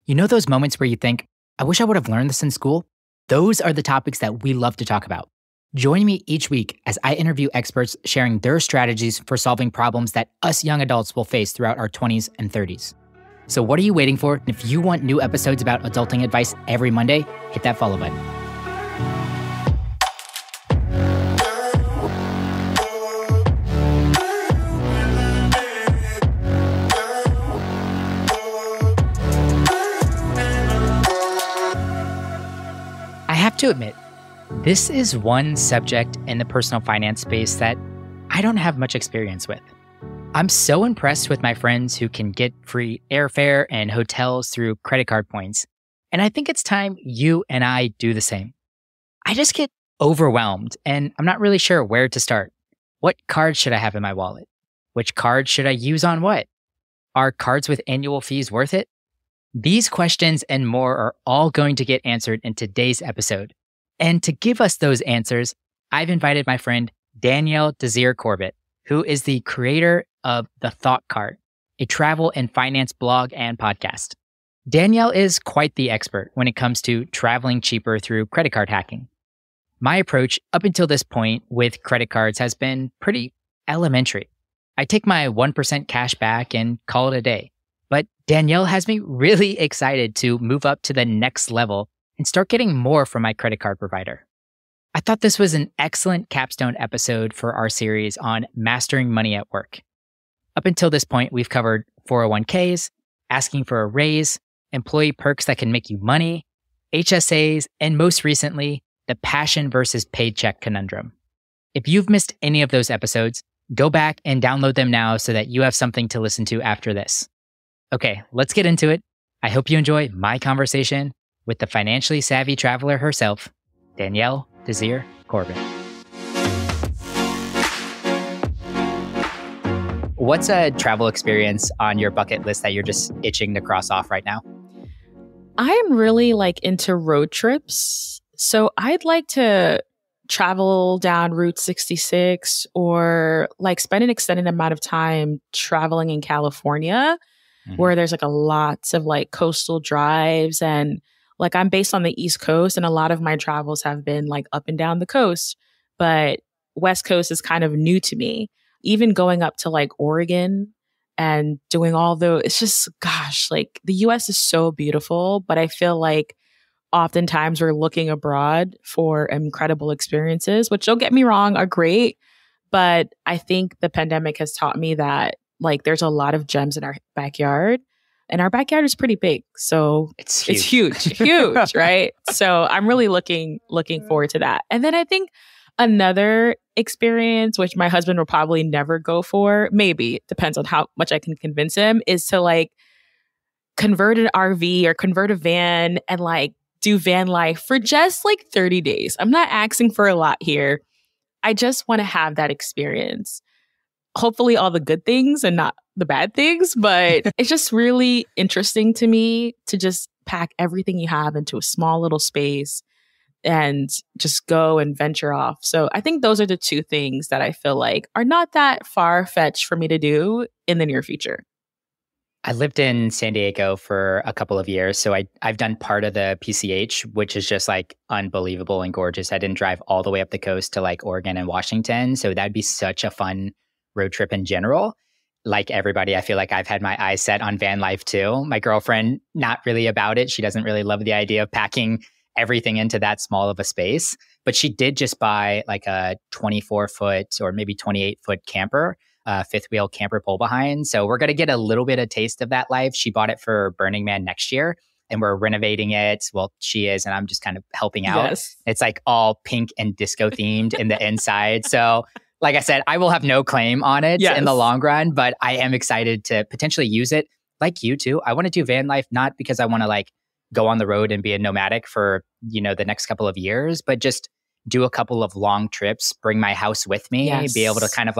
You know those moments where you think, I wish I would have learned this in school? Those are the topics that we love to talk about. Join me each week as I interview experts sharing their strategies for solving problems that us young adults will face throughout our 20s and 30s. So what are you waiting for? If you want new episodes about adulting advice every Monday, hit that follow button. I have to admit, this is one subject in the personal finance space that I don't have much experience with. I'm so impressed with my friends who can get free airfare and hotels through credit card points, and I think it's time you and I do the same. I just get overwhelmed, and I'm not really sure where to start. What card should I have in my wallet? Which card should I use on what? Are cards with annual fees worth it? These questions and more are all going to get answered in today's episode. And to give us those answers, I've invited my friend Danielle Desir Corbett, who is the creator of The Thought Card, a travel and finance blog and podcast. Danielle is quite the expert when it comes to traveling cheaper through credit card hacking. My approach up until this point with credit cards has been pretty elementary. I take my 1% cash back and call it a day. But Danielle has me really excited to move up to the next level and start getting more from my credit card provider. I thought this was an excellent capstone episode for our series on mastering money at work. Up until this point, we've covered 401ks, asking for a raise, employee perks that can make you money, HSAs, and most recently, the passion versus paycheck conundrum. If you've missed any of those episodes, go back and download them now so that you have something to listen to after this. Okay, let's get into it. I hope you enjoy my conversation with the financially savvy traveler herself, Danielle Desir Corbett. What's a travel experience on your bucket list that you're just itching to cross off right now? I'm really into road trips. So I'd like to travel down Route 66 or spend an extended amount of time traveling in California. Where there's a lots of coastal drives, and I'm based on the East Coast, and a lot of my travels have been up and down the coast, but West Coast is kind of new to me. Even going up to Oregon and doing all those, it's just, gosh, the US is so beautiful, but I feel oftentimes we're looking abroad for incredible experiences, which, don't get me wrong, are great. But I think the pandemic has taught me that there's a lot of gems in our backyard, and our backyard is pretty big. So it's huge, right? So I'm really looking forward to that. And then I think another experience, which my husband will probably never go for, maybe it depends on how much I can convince him, is to convert an RV or convert a van and do van life for just 30 days. I'm not asking for a lot here. I just want to have that experience. Hopefully all the good things and not the bad things, but it's just really interesting to me to just pack everything you have into a small little space and just go and venture off. So I think those are the two things that I feel are not that far-fetched for me to do in the near future. I lived in San Diego for a couple of years, so I've done part of the PCH, which is just unbelievable and gorgeous. I didn't drive all the way up the coast to Oregon and Washington, so that'd be such a fun road trip in general. Like everybody, I feel I've had my eyes set on van life too. My girlfriend, not really about it. She doesn't really love the idea of packing everything into that small of a space, but she did just buy a 24-foot or maybe 28-foot camper, fifth wheel camper pull behind. So we're going to get a little bit of taste of that life. She bought it for Burning Man next year, and we're renovating it. Well, she is, and I'm just kind of helping out. Yes. It's all pink and disco themed in the inside. So like I said, I will have no claim on it in the long run, but I am excited to potentially use it. Like you too, I want to do van life, not because I want to go on the road and be a nomadic for, the next couple of years, but just do a couple of long trips, bring my house with me, be able to kind of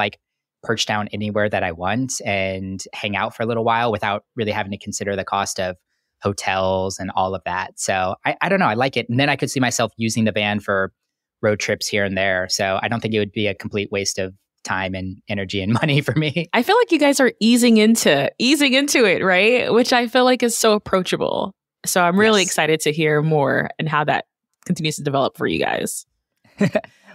perch down anywhere that I want and hang out for a little while without really having to consider the cost of hotels and all of that. So I don't know, I like it. And then I could see myself using the van for road trips here and there. So I don't think it would be a complete waste of time and energy and money for me. I feel you guys are easing into it, right? Which I feel is so approachable. So I'm really Yes. excited to hear more and how that continues to develop for you guys.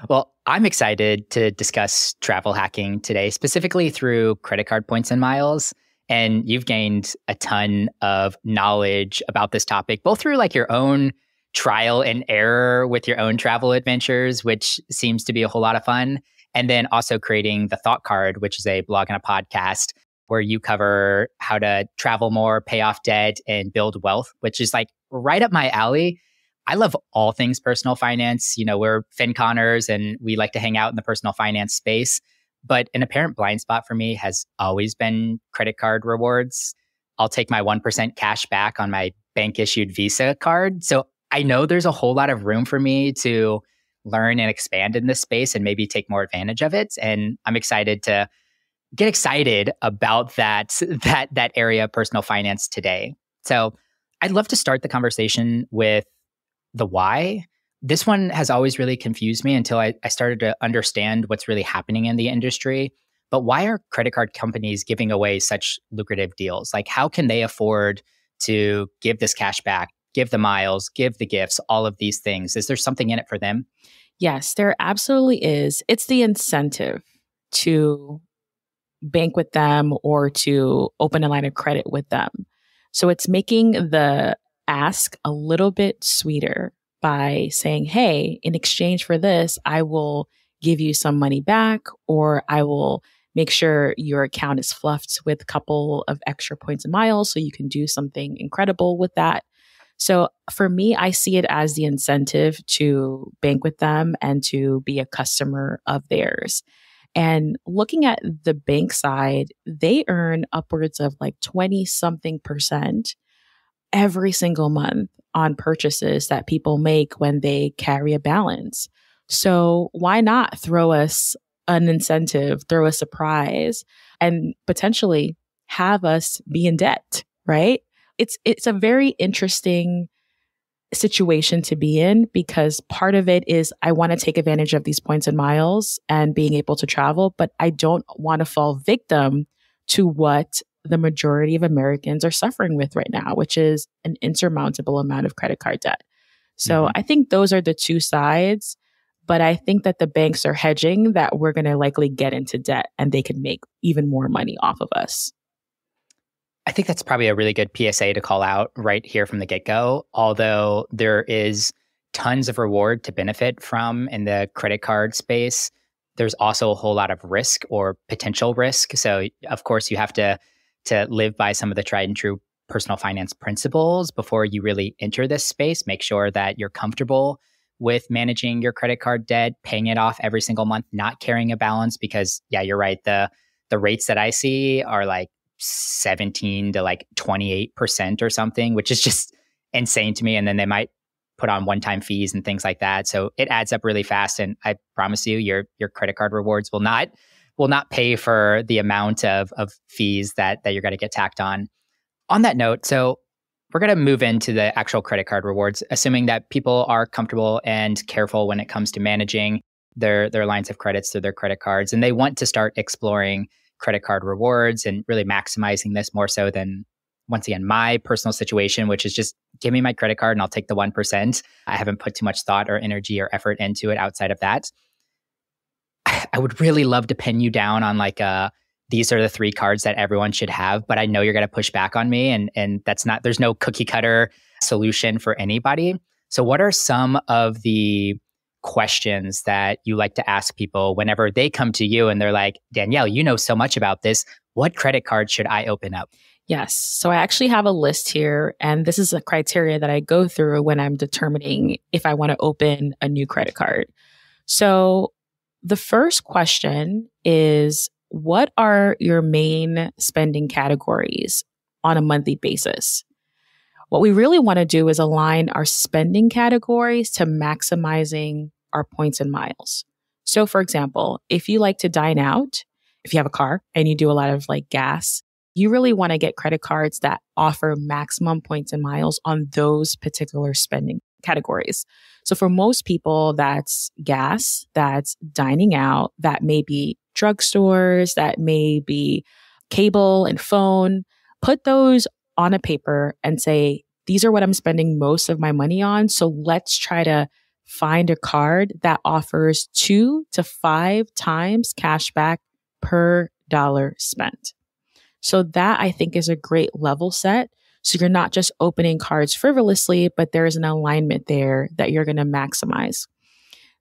Well, I'm excited to discuss travel hacking today, specifically through credit card points and miles. And you've gained a ton of knowledge about this topic, both through like your own trial and error with your own travel adventures, which seems to be a whole lot of fun. And then also creating the Thought Card, which is a blog and a podcast where you cover how to travel more, pay off debt, and build wealth, which is like right up my alley. I love all things personal finance. You know, we're FinConners and we like to hang out in the personal finance space. But an apparent blind spot for me has always been credit card rewards. I'll take my 1% cash back on my bank issued Visa card. So I know there's a whole lot of room for me to learn and expand in this space and maybe take more advantage of it. And I'm excited to get excited about that area of personal finance today. So I'd love to start the conversation with the why. This one has always really confused me until I started to understand what's really happening in the industry. But why are credit card companies giving away such lucrative deals? Like, how can they afford to give this cash back, give the miles, give the gifts, all of these things? Is there something in it for them? Yes, there absolutely is. It's the incentive to bank with them or to open a line of credit with them. So it's making the ask a little bit sweeter by saying, hey, in exchange for this, I will give you some money back, or I will make sure your account is fluffed with a couple of extra points and miles so you can do something incredible with that. So for me, I see it as the incentive to bank with them and to be a customer of theirs. And looking at the bank side, they earn upwards of like 20 something percent every single month on purchases that people make when they carry a balance. So why not throw us an incentive, throw a surprise, and potentially have us be in debt, right? It's a very interesting situation to be in, because part of it is I want to take advantage of these points and miles and being able to travel, but I don't want to fall victim to what the majority of Americans are suffering with right now, which is an insurmountable amount of credit card debt. So I think those are the two sides, but I think that the banks are hedging that we're going to likely get into debt and they could make even more money off of us. I think that's probably a really good PSA to call out right here from the get-go. Although there is tons of reward to benefit from in the credit card space, there's also a whole lot of risk or potential risk. So of course you have to live by some of the tried and true personal finance principles before you really enter this space. Make sure that you're comfortable with managing your credit card debt, paying it off every single month, not carrying a balance, because yeah, you're right. The rates that I see are like 17 to like 28% or something, which is just insane to me. And then they might put on one-time fees and things like that. So it adds up really fast. And I promise you, your credit card rewards will not pay for the amount of fees that you're going to get tacked on. On that note, so we're going to move into the actual credit card rewards, assuming that people are comfortable and careful when it comes to managing their lines of credits through their credit cards. And they want to start exploring credit card rewards and really maximizing this more so than, once again, my personal situation, which is just give me my credit card and I'll take the 1%. I haven't put too much thought or energy or effort into it outside of that. I would really love to pin you down on like these are the 3 cards that everyone should have, but I know you're going to push back on me, and there's no cookie cutter solution for anybody. So what are some of the questions that you like to ask people whenever they come to you and they're like, Danielle, you know so much about this. What credit card should I open up? Yes. So I actually have a list here, and this is a criteria that I go through when I'm determining if I want to open a new credit card. So the first question is, what are your main spending categories on a monthly basis? What we really want to do is align our spending categories to maximizing our points and miles. So for example, if you like to dine out, if you have a car and you do a lot of like gas, you really want to get credit cards that offer maximum points and miles on those particular spending categories. So for most people, that's gas, that's dining out, that may be drugstores, that may be cable and phone. Put those on a paper and say, these are what I'm spending most of my money on. So let's try to find a card that offers 2 to 5 times cash back per dollar spent. So that I think is a great level set. So you're not just opening cards frivolously, but there's an alignment there that you're going to maximize.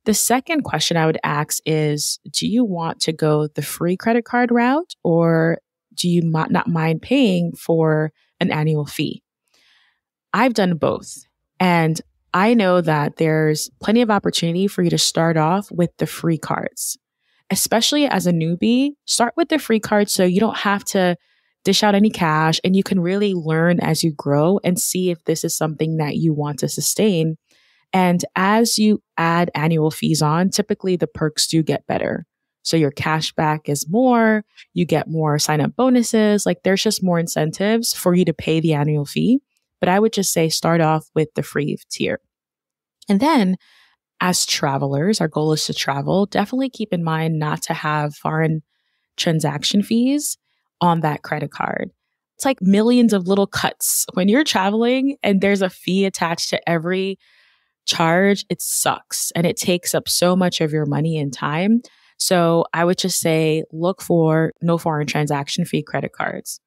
The second question I would ask is, do you want to go the free credit card route, or do you not mind paying for an annual fee? I've done both. And I know that there's plenty of opportunity for you to start off with the free cards. Especially as a newbie, start with the free cards so you don't have to dish out any cash, and you can really learn as you grow and see if this is something that you want to sustain. And as you add annual fees on, typically the perks do get better. So your cash back is more, you get more sign up bonuses. Like there's just more incentives for you to pay the annual fee. But I would just say start off with the free tier. And then as travelers, our goal is to travel. Definitely keep in mind not to have foreign transaction fees on that credit card. It's like millions of little cuts. When you're traveling and there's a fee attached to every charge, it sucks. And it takes up so much of your money and time. So I would just say, look for no foreign transaction fee credit cards.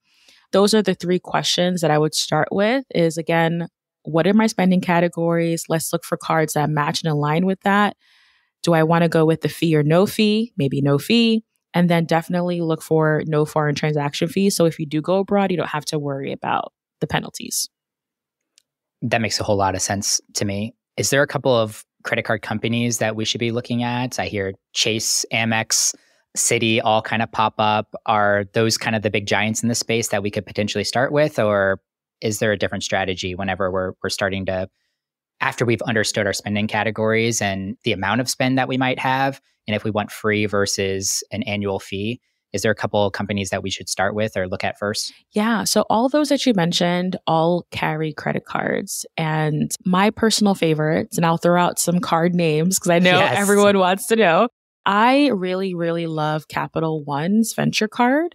Those are the 3 questions that I would start with is, again, what are my spending categories? Let's look for cards that match and align with that. Do I want to go with the fee or no fee? Maybe no fee. And then definitely look for no foreign transaction fees. So if you do go abroad, you don't have to worry about the penalties. That makes a whole lot of sense to me. Is there a couple of credit card companies that we should be looking at? I hear Chase, Amex, Citi all kind of pop up. Are those kind of the big giants in the space that we could potentially start with? Or is there a different strategy whenever we're starting to, after we've understood our spending categories and the amount of spend that we might have, and if we want free versus an annual fee, is there a couple of companies that we should start with or look at first? Yeah. So all those that you mentioned all carry credit cards. And my personal favorites, and I'll throw out some card names because I know everyone wants to know. I really, really love Capital One's Venture Card.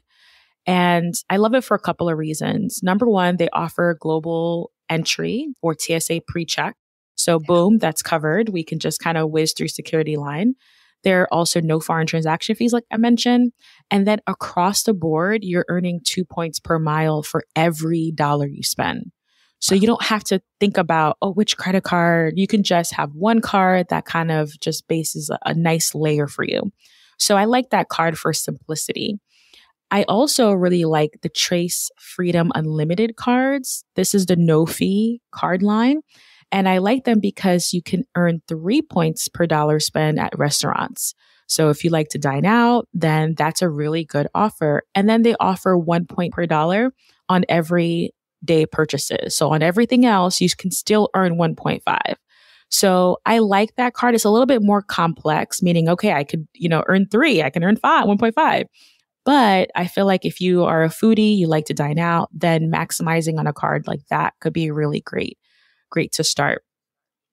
And I love it for a couple of reasons. Number one, they offer global entry or TSA pre-check. So boom, that's covered. We can just kind of whiz through security line. There are also no foreign transaction fees, like I mentioned. And then across the board, you're earning 2 points per mile for every dollar you spend. So you don't have to think about, oh, which credit card. You can just have one card that kind of just bases a nice layer for you. So I like that card for simplicity. I also really like the Trace Freedom Unlimited cards. This is the no fee card line. And I like them because you can earn 3 points per dollar spent at restaurants. So if you like to dine out, then that's a really good offer. And then they offer 1 point per dollar on every day purchases. So on everything else, you can still earn 1.5. So I like that card. It's a little bit more complex, meaning, okay, I could, earn 3, I can earn 1.5. But I feel like if you are a foodie, you like to dine out, then maximizing on a card like that could be really great to start.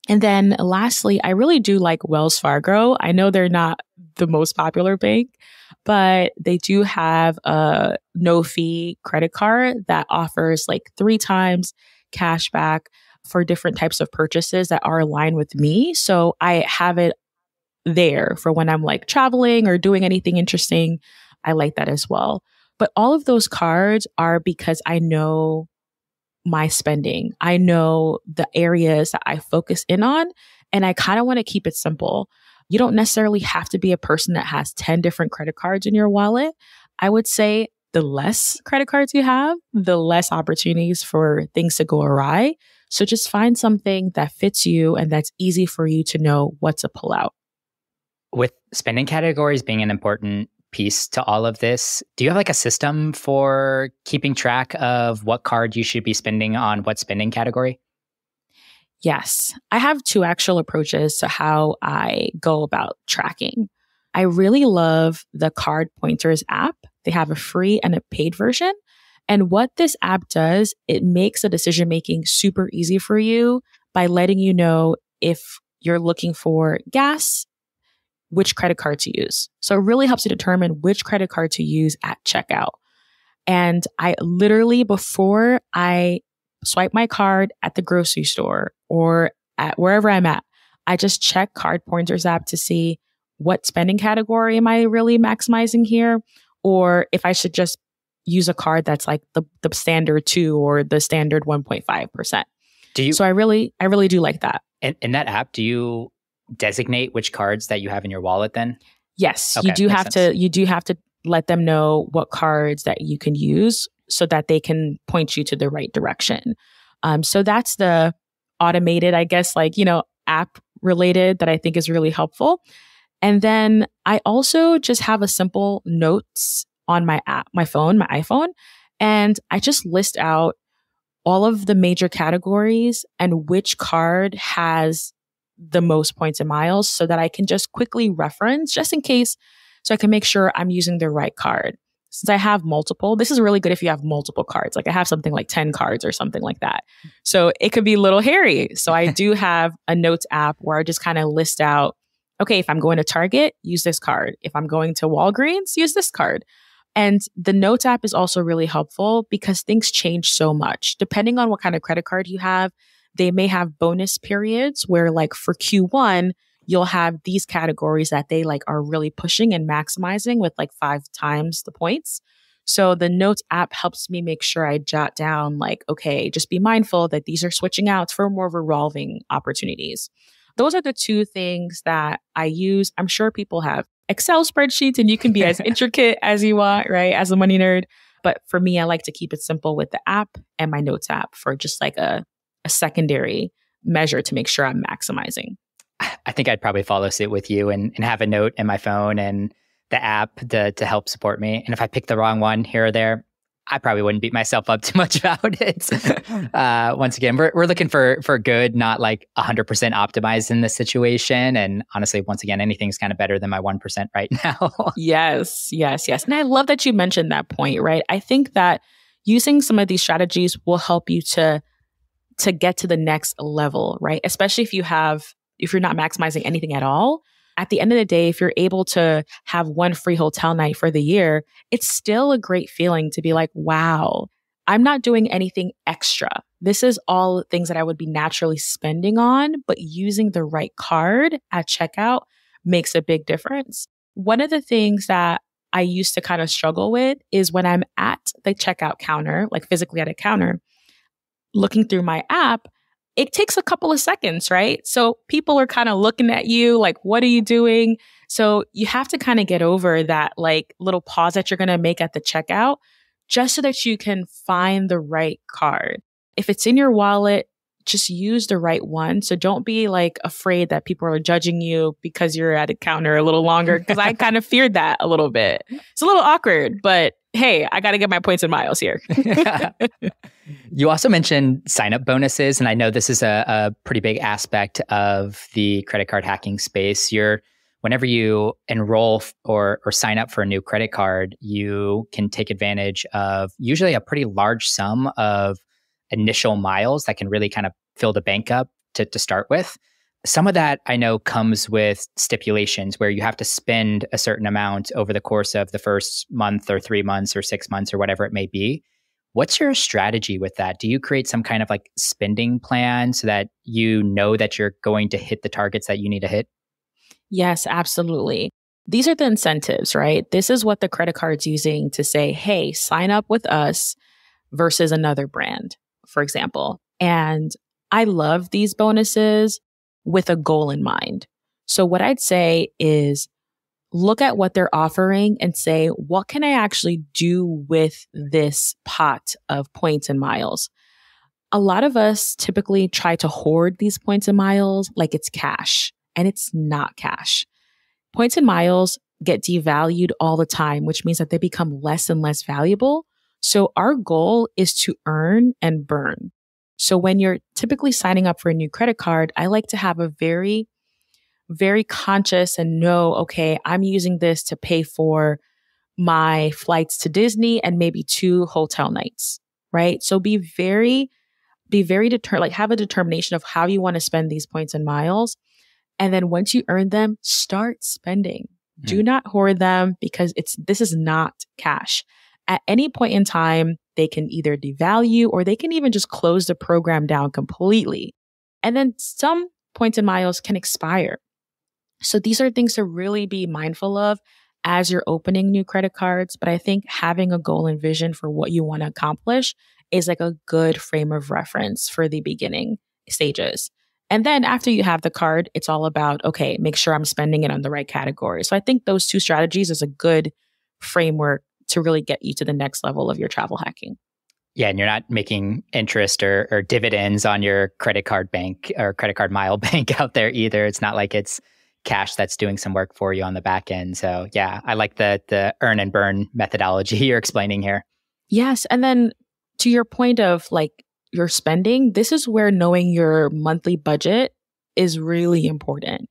And then lastly, I really do like Wells Fargo. I know they're not the most popular bank, but they do have a no fee credit card that offers like 3 times cash back for different types of purchases that are aligned with me. So I have it there for when I'm like traveling or doing anything interesting. I like that as well. But all of those cards are because I know my spending. I know the areas that I focus in on, and I kind of want to keep it simple. You don't necessarily have to be a person that has 10 different credit cards in your wallet. I would say the less credit cards you have, the less opportunities for things to go awry. So just find something that fits you and that's easy for you to know what to pull out. With spending categories being an important piece to all of this, do you have like a system for keeping track of what card you should be spending on what spending category? Yes, I have 2 actual approaches to how I go about tracking. I really love the Card Pointers app. They have a free and a paid version. And what this app does, it makes the decision making super easy for you by letting you know if you're looking for gas, which credit card to use. So it really helps you determine which credit card to use at checkout. And I literally, before I swipe my card at the grocery store or at wherever I'm at, I just check Card Pointers app to see what spending category am I really maximizing here, or if I should just use a card that's like the standard 2 or the standard 1.5%. So I really do like that. In that app, do you designate which cards that you have in your wallet then? Yes, okay, you do have to let them know what cards that you can use so that they can point you to the right direction. So that's the automated, I guess, app related that I think is really helpful. And then I also just have a simple notes on my app, my iPhone, and I just list out all of the major categories and which card has the most points and miles so that I can just quickly reference just in case, so I can make sure I'm using the right card. Since I have multiple, this is really good if you have multiple cards. Like I have something like 10 cards or something like that. So it could be a little hairy. So I do have a notes app where I just kind of list out, okay, if I'm going to Target, use this card. If I'm going to Walgreens, use this card. And the Notes app is also really helpful because things change so much. Depending on what kind of credit card you have, they may have bonus periods where like for Q1, you'll have these categories that they like are really pushing and maximizing with like 5 times the points. So the Notes app helps me make sure I jot down like, okay, just be mindful that these are switching out for more revolving opportunities. Those are the 2 things that I use. I'm sure people have Excel spreadsheets and you can be as intricate as you want, right? As a money nerd. But for me, I like to keep it simple with the app and my Notes app for just like a secondary measure to make sure I'm maximizing. I think I'd probably follow suit with you and have a note in my phone and the app to help support me. And if I pick the wrong one here or there, I probably wouldn't beat myself up too much about it. Once again, we're looking for good, not like 100% optimized in this situation. And honestly, once again, anything's kind of better than my 1% right now. Yes. And I love that you mentioned that point, right? I think that using some of these strategies will help you to get to the next level, right? Especially if you're not maximizing anything at all. At the end of the day, if you're able to have one free hotel night for the year, it's still a great feeling to be like, wow, I'm not doing anything extra. This is all things that I would be naturally spending on, but using the right card at checkout makes a big difference. One of the things that I used to kind of struggle with is when I'm at the checkout counter, like physically at a counter, looking through my app, it takes a couple of seconds, right? So people are kind of looking at you like, what are you doing? So you have to kind of get over that like little pause that you're going to make at the checkout just so that you can find the right card. If it's in your wallet, just use the right one. So don't be like afraid that people are judging you because you're at a counter a little longer, because I kind of feared that a little bit. It's a little awkward, but hey, I got to get my points and miles here. You also mentioned sign-up bonuses, and I know this is a pretty big aspect of the credit card hacking space. Whenever you enroll or sign up for a new credit card, you can take advantage of usually a pretty large sum of initial miles that can really kind of fill the bank up to start with. Some of that I know comes with stipulations where you have to spend a certain amount over the course of the first month or 3 months or 6 months or whatever it may be. What's your strategy with that? Do you create some kind of like spending plan so that you know that you're going to hit the targets that you need to hit? Yes, absolutely. These are the incentives, right? This is what the credit card's using to say, hey, sign up with us versus another brand, for example. And I love these bonuses with a goal in mind. So what I'd say is look at what they're offering and say, what can I actually do with this pot of points and miles? A lot of us typically try to hoard these points and miles like it's cash, and it's not cash. Points and miles get devalued all the time, which means that they become less and less valuable. So our goal is to earn and burn. So when you're typically signing up for a new credit card, I like to have a very conscious and know, okay, I'm using this to pay for my flights to Disney and maybe 2 hotel nights, right? So be very have a determination of how you want to spend these points and miles. And then once you earn them, start spending. Do not hoard them because this is not cash. At any point in time, they can either devalue or they can even just close the program down completely. And then some points and miles can expire. So these are things to really be mindful of as you're opening new credit cards. But I think having a goal and vision for what you want to accomplish is like a good frame of reference for the beginning stages. And then after you have the card, it's all about, okay, make sure I'm spending it on the right category. So I think those two strategies is a good framework to really get you to the next level of your travel hacking. Yeah, and you're not making interest or dividends on your credit card bank or credit card mile bank out there either. It's not like it's cash that's doing some work for you on the back end. So yeah, I like the earn and burn methodology you're explaining here. Yes. And then to your point of like your spending, this is where knowing your monthly budget is really important.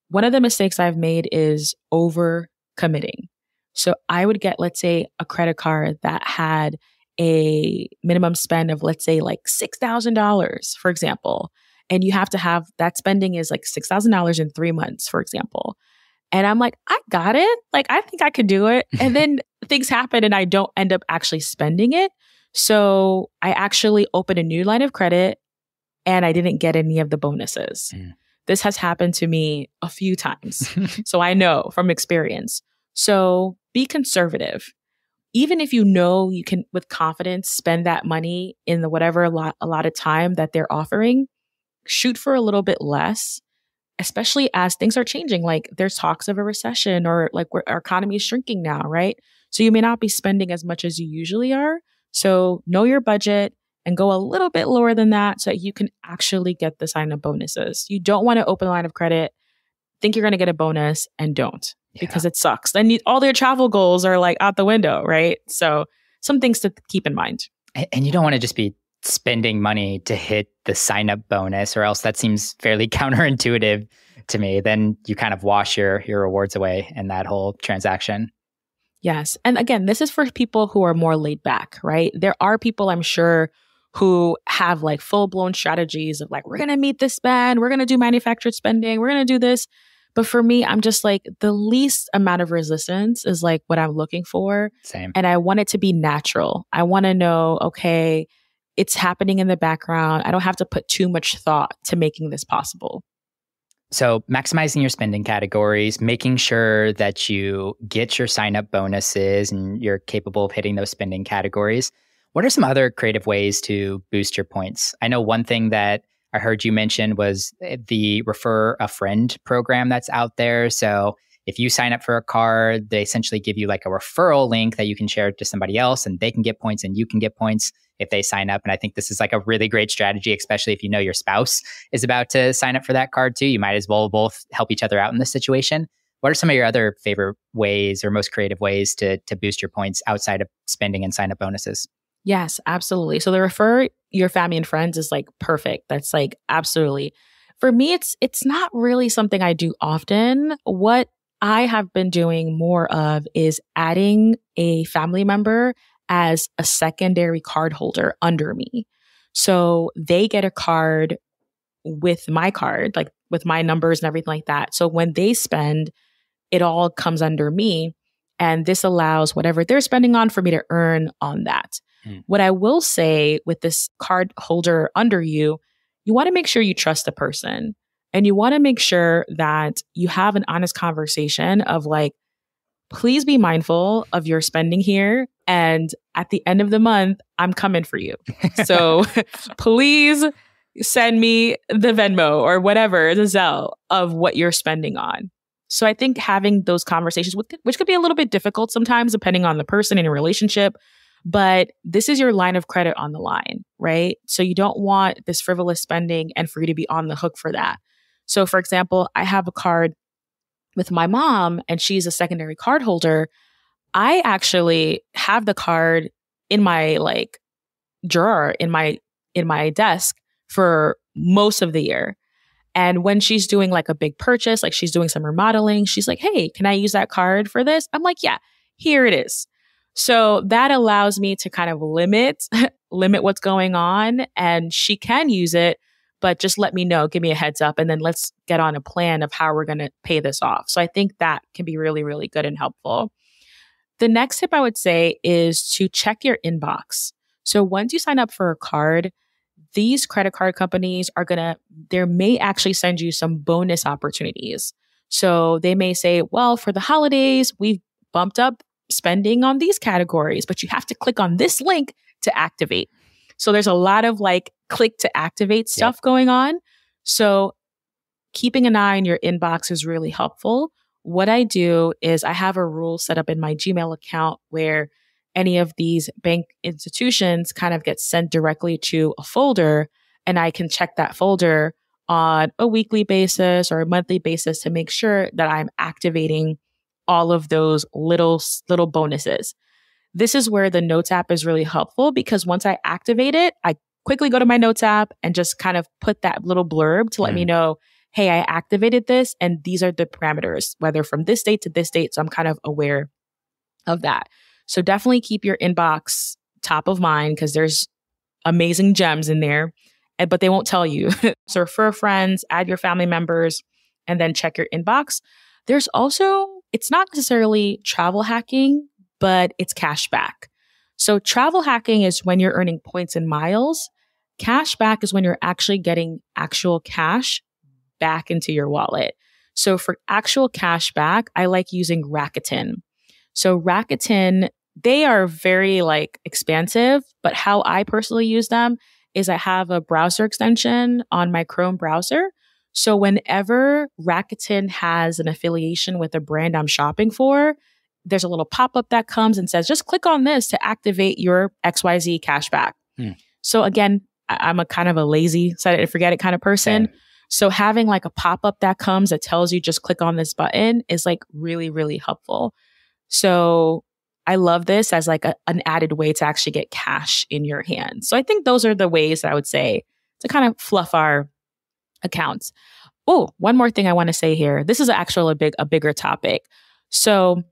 One of the mistakes I've made is over committing. So I would get, let's say, a credit card that had a minimum spend of, let's say, like $6,000, for example. And you have to have that spending is like $6,000 in 3 months, for example. And I'm like, I got it. Like, I think I could do it. And then things happen and I don't end up actually spending it. So I actually opened a new line of credit and I didn't get any of the bonuses. This has happened to me a few times. So I know from experience. So be conservative. Even if you know you can, with confidence, spend that money in the whatever allotted time that they're offering, shoot for a little bit less, especially as things are changing. Like there's talks of a recession or like our economy is shrinking now, right? So you may not be spending as much as you usually are. So know your budget and go a little bit lower than that so that you can actually get the sign-up bonuses. You don't want to open a line of credit, think you're going to get a bonus and don't. Because it sucks. Then all their travel goals are like out the window, right? So some things to keep in mind. And you don't want to just be spending money to hit the sign up bonus, or else that seems fairly counterintuitive to me. Then you kind of wash your rewards away in that whole transaction. Yes. And again, this is for people who are more laid back, right? There are people, I'm sure, who have like full blown strategies of like, we're going to meet this spend, we're going to do manufactured spending, we're going to do this. But for me, I'm just like the least amount of resistance is like what I'm looking for. Same. And I want it to be natural. I want to know, okay, it's happening in the background. I don't have to put too much thought to making this possible. So maximizing your spending categories, making sure that you get your sign up bonuses and you're capable of hitting those spending categories. What are some other creative ways to boost your points? I know one thing that I heard you mention was the refer a friend program that's out there. So if you sign up for a card, they essentially give you like a referral link that you can share to somebody else and they can get points and you can get points if they sign up. And I think this is like a really great strategy, especially if you know your spouse is about to sign up for that card too. You might as well both help each other out in this situation. What are some of your other favorite ways or most creative ways to boost your points outside of spending and sign up bonuses? Yes, absolutely. So the refer your family and friends is like perfect. That's like absolutely. For me, it's not really something I do often. What I have been doing more of is adding a family member as a secondary card holder under me. So they get a card with my card, like with my numbers and everything like that. So when they spend, it all comes under me. And this allows whatever they're spending on for me to earn on that. What I will say with this card holder under you, you want to make sure you trust the person and you want to make sure that you have an honest conversation of like, please be mindful of your spending here. And at the end of the month, I'm coming for you. So please send me the Venmo or whatever, the Zelle of what you're spending on. So I think having those conversations, which could be a little bit difficult sometimes depending on the person in your relationship, but this is your line of credit on the line, right? So you don't want this frivolous spending and for you to be on the hook for that. So for example, I have a card with my mom and she's a secondary card holder. I actually have the card in my like drawer in my desk for most of the year. And when she's doing like a big purchase, like she's doing some remodeling, she's like, hey, can I use that card for this? I'm like, yeah, here it is. So that allows me to kind of limit what's going on and she can use it, but just let me know, give me a heads up, and then let's get on a plan of how we're going to pay this off. So I think that can be really, really good and helpful. The next tip I would say is to check your inbox. So once you sign up for a card, these credit card companies they may actually send you some bonus opportunities. So they may say, well, for the holidays, we've bumped up spending on these categories, but you have to click on this link to activate. So there's a lot of like click to activate stuff going on. So keeping an eye on your inbox is really helpful. What I do is I have a rule set up in my Gmail account where any of these bank institutions kind of get sent directly to a folder, and I can check that folder on a weekly basis or a monthly basis to make sure that I'm activating all of those little bonuses. This is where the Notes app is really helpful because once I activate it, I quickly go to my Notes app and just kind of put that little blurb to let me know, hey, I activated this and these are the parameters, whether from this date to this date. So I'm kind of aware of that. So definitely keep your inbox top of mind because there's amazing gems in there, but they won't tell you. So refer friends, add your family members, and then check your inbox. There's also, it's not necessarily travel hacking, but it's cash back. So travel hacking is when you're earning points and miles. Cash back is when you're actually getting actual cash back into your wallet. So for actual cash back, I like using Rakuten. So Rakuten, they are very like expansive, but how I personally use them is I have a browser extension on my Chrome browser. So whenever Rakuten has an affiliation with a brand I'm shopping for, there's a little pop-up that comes and says, just click on this to activate your XYZ cashback. So again, I'm a kind of a lazy set it and forget it kind of person. Same. So having like a pop-up that comes that tells you just click on this button is like really, really helpful. So I love this as like an added way to actually get cash in your hand. So I think those are the ways that I would say to kind of fluff our accounts. Oh, one more thing I want to say here. This is actually a bigger topic. So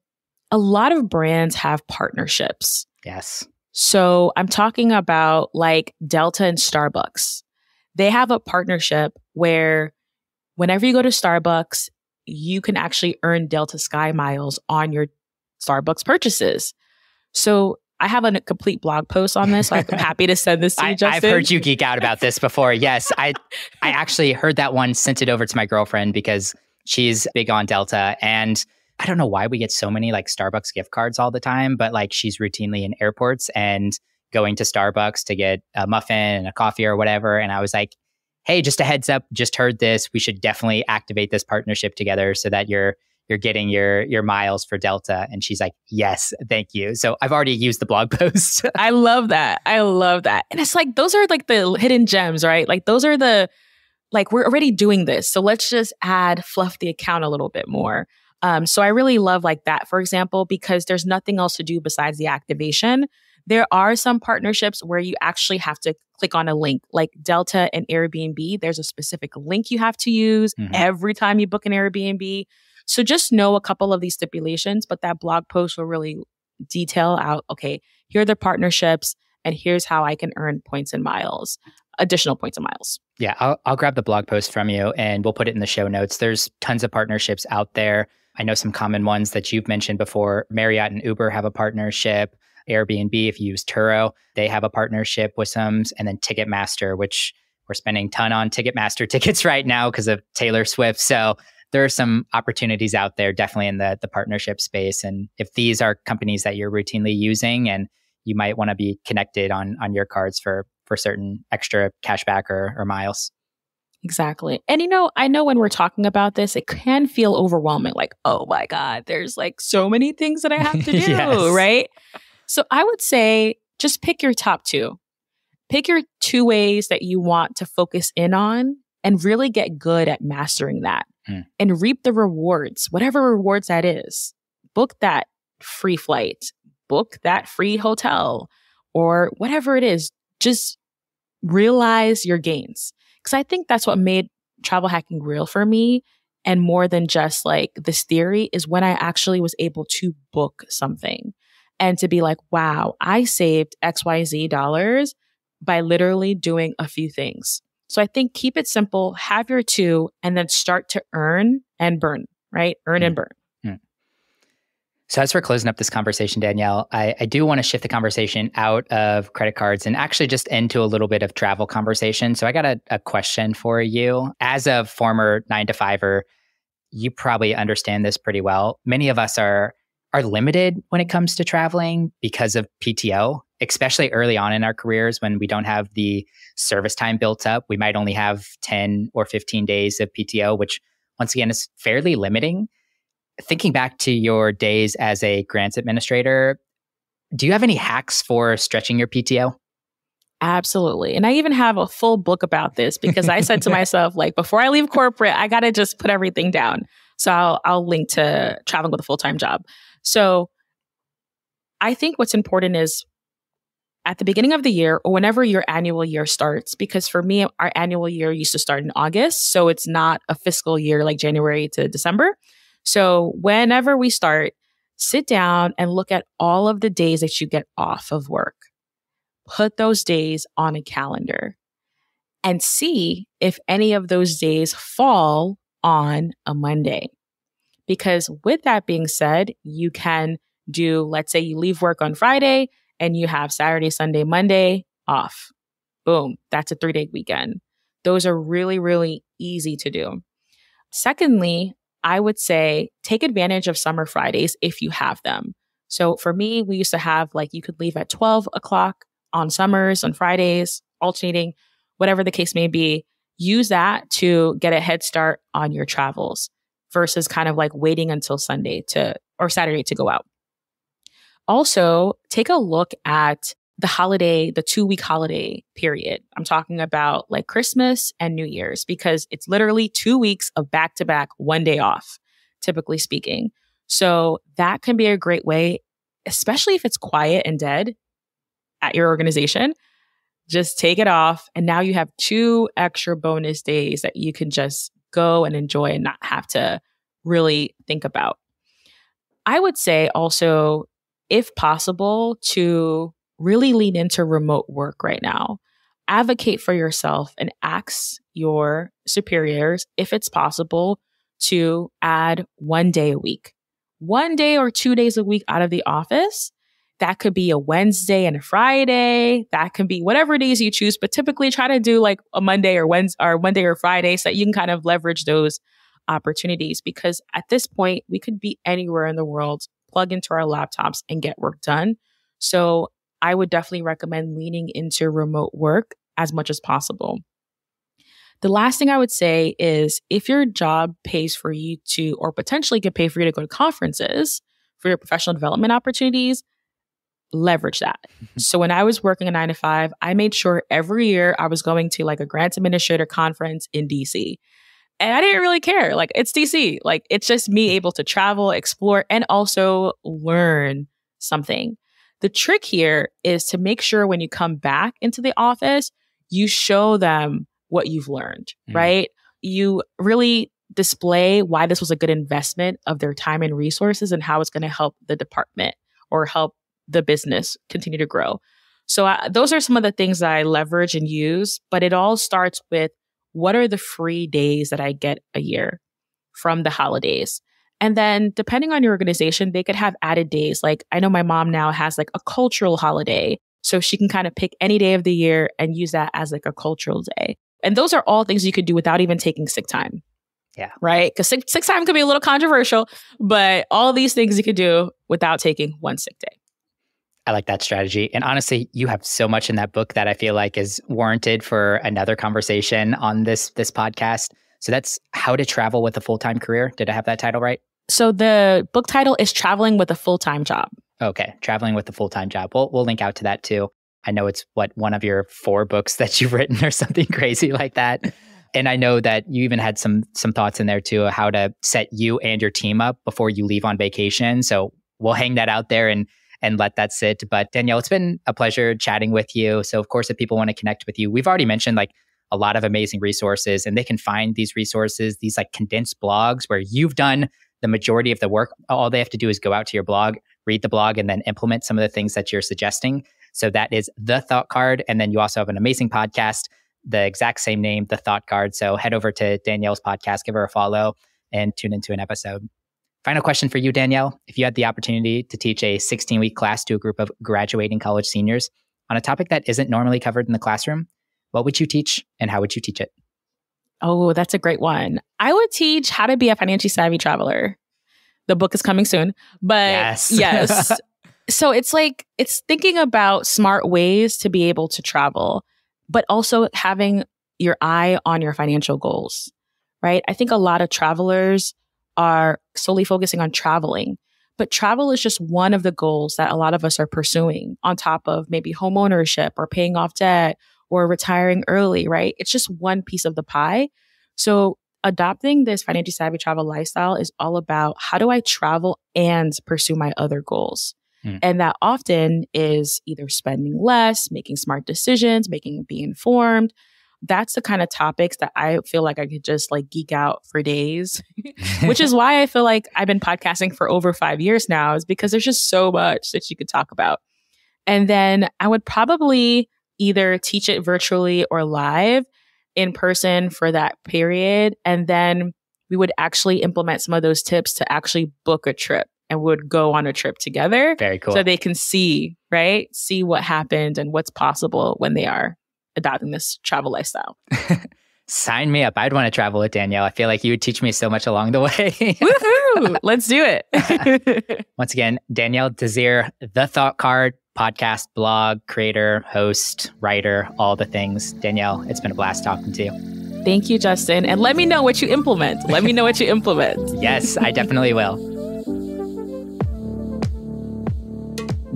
a lot of brands have partnerships. Yes. So I'm talking about like Delta and Starbucks. They have a partnership where whenever you go to Starbucks, you can actually earn Delta Sky miles on your Starbucks purchases. So I have a complete blog post on this. So I'm happy to send this to you, Justin. I've heard you geek out about this before. Yes, I actually heard that one, sent it over to my girlfriend because she's big on Delta. And I don't know why we get so many like Starbucks gift cards all the time, but like she's routinely in airports and going to Starbucks to get a muffin and a coffee or whatever. And I was like, hey, just a heads up, just heard this. We should definitely activate this partnership together so that you're getting your miles for Delta. And she's like, yes, thank you. So I've already used the blog post. I love that. I love that. And it's like, those are like the hidden gems, right? Like those are like, we're already doing this. So let's just fluff the account a little bit more. So I really love like that, for example, because there's nothing else to do besides the activation. There are some partnerships where you actually have to click on a link, like Delta and Airbnb. There's a specific link you have to use every time you book an Airbnb. So just know a couple of these stipulations, but that blog post will really detail out, okay, here are the partnerships and here's how I can earn points and miles, additional points and miles. Yeah, I'll grab the blog post from you and we'll put it in the show notes. There's tons of partnerships out there. I know some common ones that you've mentioned before. Marriott and Uber have a partnership. Airbnb, if you use Turo, they have a partnership with some. And then Ticketmaster, which we're spending a ton on Ticketmaster tickets right now because of Taylor Swift. So there are some opportunities out there definitely in the partnership space. And if these are companies that you're routinely using and you might want to be connected on your cards for certain extra cashback or miles. Exactly. And I know when we're talking about this, it can feel overwhelming. Like, oh my God, there's like so many things that I have to do, Yes. right? So I would say just pick your top two. Pick your 2 ways that you want to focus in on and really get good at mastering that and reap the rewards, whatever rewards that is. Book that free flight, book that free hotel, or whatever it is. Just realize your gains. Because I think that's what made travel hacking real for me. And more than just like this theory is when I actually was able to book something and to be like, wow, I saved XYZ dollars by literally doing a few things. So I think keep it simple, have your 2, and then start to earn and burn, right? Earn and burn. So as we're closing up this conversation, Danielle, I do want to shift the conversation out of credit cards and actually just into a little bit of travel conversation. So I got a question for you. As a former 9 to 5er, you probably understand this pretty well. Many of us are limited when it comes to traveling because of PTO, especially early on in our careers when we don't have the service time built up. We might only have 10 or 15 days of PTO, which once again is fairly limiting. Thinking back to your days as a grants administrator, do you have any hacks for stretching your PTO? Absolutely. And I even have a full book about this because I said to myself, like, before I leave corporate, I got to just put everything down. So I'll link to Traveling with a Full-Time Job. So I think what's important is at the beginning of the year or whenever your annual year starts, because for me, our annual year used to start in August. So it's not a fiscal year like January to December. So whenever we start, sit down and look at all of the days that you get off of work. Put those days on a calendar and see if any of those days fall on a Monday. Because with that being said, you can do, let's say you leave work on Friday and you have Saturday, Sunday, Monday off. Boom, that's a 3-day weekend. Those are really, really easy to do. Secondly, I would say take advantage of summer Fridays if you have them. So for me, we used to have like you could leave at 12 o'clock on summers, on Fridays, alternating, whatever the case may be. Use that to get a head start on your travels versus kind of like waiting until Sunday or Saturday to go out. Also, take a look at the 2-week holiday period. I'm talking about like Christmas and New Year's because it's literally 2 weeks of back-to-back, 1 day off, typically speaking. So that can be a great way, especially if it's quiet and dead at your organization. Just take it off. And now you have 2 extra bonus days that you can just go and enjoy and not have to really think about. I would say also, if possible, to really lean into remote work right now. Advocate for yourself and ask your superiors if it's possible to add 1 day a week. 1 day or 2 days a week out of the office. That could be a Wednesday and a Friday. That can be whatever days you choose, but typically try to do like a Monday or Wednesday or Monday or Friday so that you can kind of leverage those opportunities. Because at this point, we could be anywhere in the world, plug into our laptops and get work done. So I would definitely recommend leaning into remote work as much as possible. The last thing I would say is if your job pays for you to, or potentially could pay for you to go to conferences for your professional development opportunities, leverage that. So when I was working a 9 to 5, I made sure every year I was going to like a grants administrator conference in DC. And I didn't really care. Like, it's DC. Like, it's just me able to travel, explore, and also learn something. The trick here is to make sure when you come back into the office, you show them what you've learned, right? You really display why this was a good investment of their time and resources and how it's going to help the department or help the business continue to grow. So those are some of the things that I leverage and use, but it all starts with what are the free days that I get a year from the holidays? And then depending on your organization, they could have added days. Like I know my mom now has like a cultural holiday. So she can kind of pick any day of the year and use that as like a cultural day. And those are all things you could do without even taking sick time. Yeah. Right? Because sick time could be a little controversial, but all these things you could do without taking one sick day. I like that strategy. And honestly, you have so much in that book that I feel like is warranted for another conversation on this podcast. So that's How to Travel with a Full-Time Career. Did I have that title right? So the book title is Traveling with a Full-Time Job. Okay. Traveling with a Full-Time Job. We'll link out to that too. I know it's one of your 4 books that you've written or something crazy like that. And I know that you even had some thoughts in there too, how to set you and your team up before you leave on vacation. So we'll hang that out there and let that sit. But Danielle, it's been a pleasure chatting with you. So of course, if people want to connect with you, we've already mentioned like a lot of amazing resources, and they can find these resources, these like condensed blogs where you've done the majority of the work. All they have to do is go out to your blog, read the blog, and then implement some of the things that you're suggesting. So that is The Thought Card. And then you also have an amazing podcast, the exact same name, The Thought Card. So head over to Danielle's podcast, give her a follow, and tune into an episode. Final question for you, Danielle. If you had the opportunity to teach a 16-week class to a group of graduating college seniors on a topic that isn't normally covered in the classroom, what would you teach and how would you teach it? Oh, that's a great one. I would teach how to be a financially savvy traveler. The book is coming soon, but yes. So it's thinking about smart ways to be able to travel, but also having your eye on your financial goals, right? I think a lot of travelers are solely focusing on traveling, but travel is just one of the goals that a lot of us are pursuing on top of maybe home ownership or paying off debt or retiring early, right? It's just one piece of the pie. So adopting this financially savvy travel lifestyle is all about how do I travel and pursue my other goals? And that often is either spending less, making smart decisions, being informed. That's the kind of topics that I feel like I could just geek out for days, which is why I feel like I've been podcasting for over 5 years now, is because there's just so much that you could talk about. And then I would probably either teach it virtually or live in person for that period. And then we would actually implement some of those tips to actually book a trip and would go on a trip together. Very cool. So they can see what happened and what's possible when they are adopting this travel lifestyle. Sign me up. I'd want to travel with Danielle. I feel like you would teach me so much along the way. Woohoo! Let's do it. Once again, Danielle Desir, The Thought Card, podcast, blog, creator, host, writer, all the things. Danielle, it's been a blast talking to you. Thank you, Justin. And let me know what you implement. Yes, I definitely will.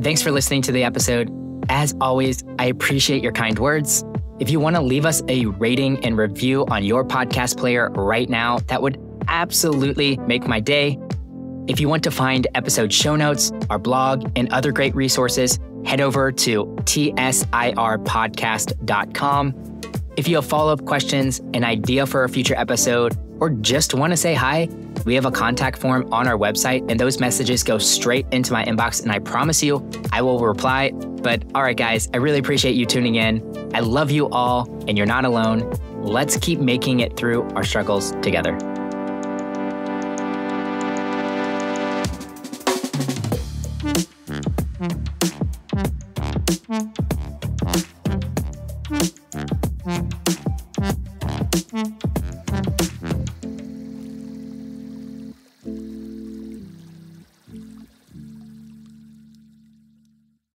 Thanks for listening to the episode. As always, I appreciate your kind words. If you want to leave us a rating and review on your podcast player right now, that would absolutely make my day. If you want to find episode show notes, our blog, and other great resources, head over to tsirpodcast.com. If you have follow-up questions, an idea for a future episode, or just want to say hi, we have a contact form on our website, and those messages go straight into my inbox, and I promise you, I will reply. But all right, guys, I really appreciate you tuning in. I love you all, and you're not alone. Let's keep making it through our struggles together. Mm-hmm.